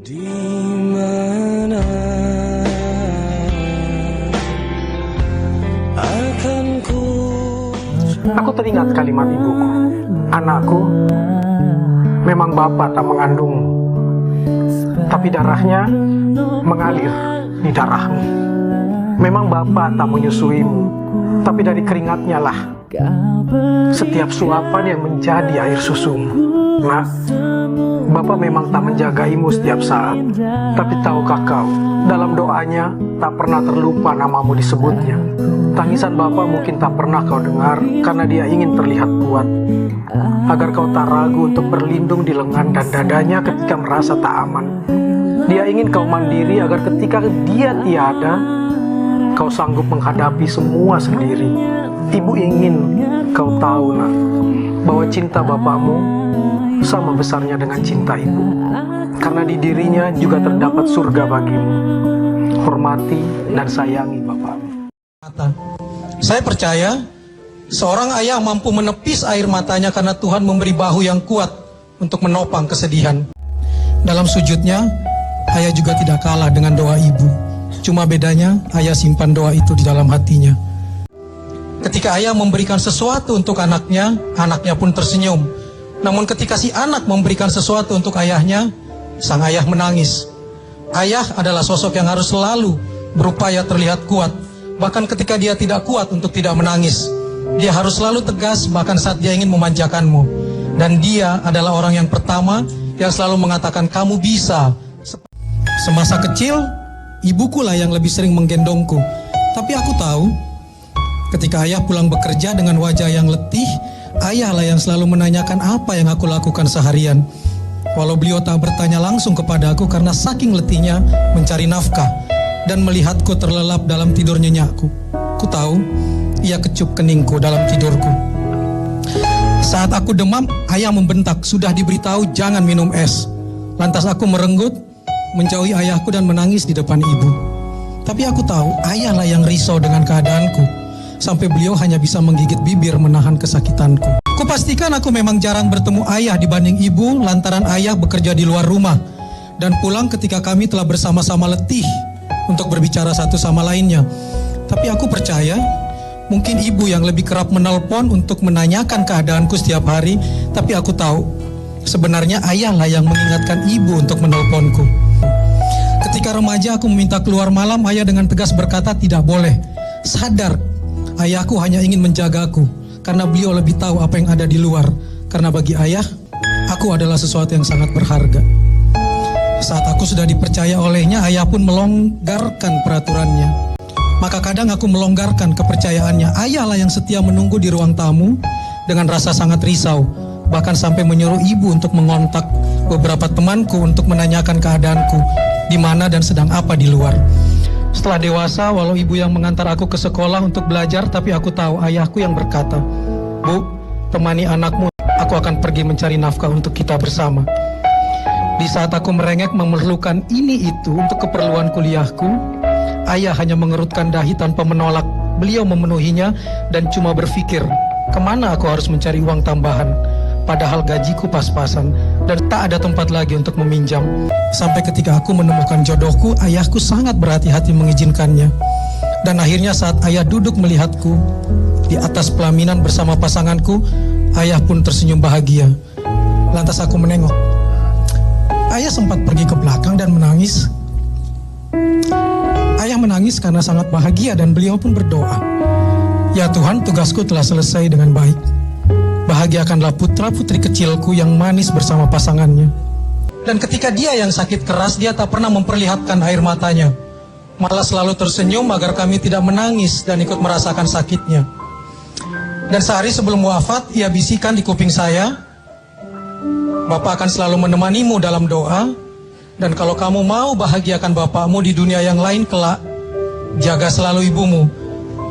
Di mana akan ku... Aku teringat kalimat ibuku, anakku, memang Bapa tak mengandungmu, tapi darahnya mengalir di darahmu. Memang Bapa tak menyusuimu, tapi dari keringatnya lah setiap suapan yang menjadi air susumu. Nah, Bapa memang tak menjagaimu setiap saat, tapi tahukah kau, dalam doanya tak pernah terlupa namamu disebutnya. Tangisan Bapa mungkin tak pernah kau dengar, karena dia ingin terlihat kuat, agar kau tak ragu untuk berlindung di lengan dan dadanya ketika merasa tak aman. Dia ingin kau mandiri agar ketika dia tiada, kau sanggup menghadapi semua sendiri. Ibu ingin kau tahu, nak, bahwa cinta Bapamu sama besarnya dengan cinta ibu, karena di dirinya juga terdapat surga bagimu. Hormati dan sayangi Bapamu. Saya percaya seorang ayah mampu menepis air matanya karena Tuhan memberi bahu yang kuat untuk menopang kesedihan. Dalam sujudnya, ayah juga tidak kalah dengan doa ibu. Cuma bedanya, ayah simpan doa itu di dalam hatinya. Ketika ayah memberikan sesuatu untuk anaknya, anaknya pun tersenyum. Namun ketika si anak memberikan sesuatu untuk ayahnya, sang ayah menangis. Ayah adalah sosok yang harus selalu berupaya terlihat kuat. Bahkan ketika dia tidak kuat untuk tidak menangis. Dia harus selalu tegas bahkan saat dia ingin memanjakanmu. Dan dia adalah orang yang pertama yang selalu mengatakan kamu bisa. Semasa kecil, ibukulah yang lebih sering menggendongku. Tapi aku tahu, ketika ayah pulang bekerja dengan wajah yang letih, ayahlah yang selalu menanyakan apa yang aku lakukan seharian. Walau beliau tak bertanya langsung kepada aku karena saking letihnya mencari nafkah dan melihatku terlelap dalam tidur nyenyakku. Ku tahu, ia kecup keningku dalam tidurku. Saat aku demam, ayah membentak, sudah diberitahu jangan minum es. Lantas aku merenggut, menjauhi ayahku dan menangis di depan ibu. Tapi aku tahu, ayahlah yang risau dengan keadaanku. Sampai beliau hanya bisa menggigit bibir menahan kesakitanku. Kupastikan aku memang jarang bertemu ayah dibanding ibu lantaran ayah bekerja di luar rumah dan pulang ketika kami telah bersama-sama letih untuk berbicara satu sama lainnya. Tapi aku percaya mungkin ibu yang lebih kerap menelpon untuk menanyakan keadaanku setiap hari, tapi aku tahu sebenarnya ayahlah yang mengingatkan ibu untuk menelponku. Ketika remaja aku meminta keluar malam, ayah dengan tegas berkata tidak boleh. Sadar ayahku hanya ingin menjagaku karena beliau lebih tahu apa yang ada di luar. Karena bagi ayah, aku adalah sesuatu yang sangat berharga. Saat aku sudah dipercaya olehnya, ayah pun melonggarkan peraturannya. Maka kadang aku melonggarkan kepercayaannya. Ayahlah yang setia menunggu di ruang tamu dengan rasa sangat risau. Bahkan sampai menyuruh ibu untuk mengontak beberapa temanku untuk menanyakan keadaanku, di mana dan sedang apa di luar. Setelah dewasa, walau ibu yang mengantar aku ke sekolah untuk belajar, tapi aku tahu ayahku yang berkata, "Bu, temani anakmu, aku akan pergi mencari nafkah untuk kita bersama." Di saat aku merengek memerlukan ini itu untuk keperluan kuliahku, ayah hanya mengerutkan dahi tanpa menolak. Beliau memenuhinya dan cuma berpikir, kemana aku harus mencari uang tambahan? Padahal gajiku pas-pasan dan tak ada tempat lagi untuk meminjam. Sampai ketika aku menemukan jodohku, ayahku sangat berhati-hati mengizinkannya. Dan akhirnya saat ayah duduk melihatku di atas pelaminan bersama pasanganku, ayah pun tersenyum bahagia. Lantas aku menengok. Ayah sempat pergi ke belakang dan menangis. Ayah menangis karena sangat bahagia dan beliau pun berdoa, "Ya Tuhan, tugasku telah selesai dengan baik. Bahagiakanlah putra-putri kecilku yang manis bersama pasangannya." Dan ketika dia yang sakit keras, dia tak pernah memperlihatkan air matanya. Malah selalu tersenyum agar kami tidak menangis dan ikut merasakan sakitnya. Dan sehari sebelum wafat, ia bisikan di kuping saya, "Bapak akan selalu menemanimu dalam doa. Dan kalau kamu mau bahagiakan bapakmu di dunia yang lain kelak, jaga selalu ibumu.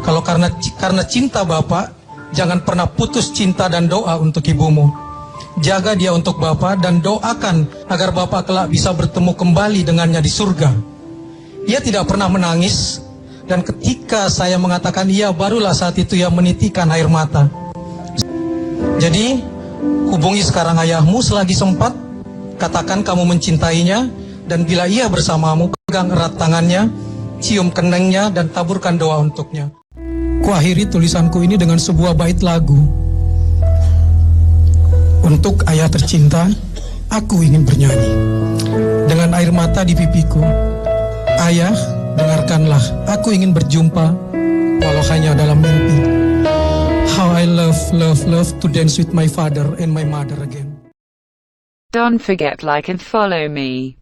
Kalau karena cinta bapak, jangan pernah putus cinta dan doa untuk ibumu. Jaga dia untuk bapak dan doakan agar bapak kelak bisa bertemu kembali dengannya di surga." Ia tidak pernah menangis, dan ketika saya mengatakan iya, barulah saat itu ia menitikan air mata. Jadi, hubungi sekarang ayahmu selagi sempat, katakan kamu mencintainya, Dan bila ia bersamamu, pegang erat tangannya, cium keningnya, dan taburkan doa untuknya. Kuakhiri tulisanku ini dengan sebuah bait lagu. Untuk ayah tercinta, aku ingin bernyanyi. Dengan air mata di pipiku, ayah, dengarkanlah, aku ingin berjumpa, walau hanya dalam mimpi. How I love to dance with my father and my mother again. Don't forget like and follow me.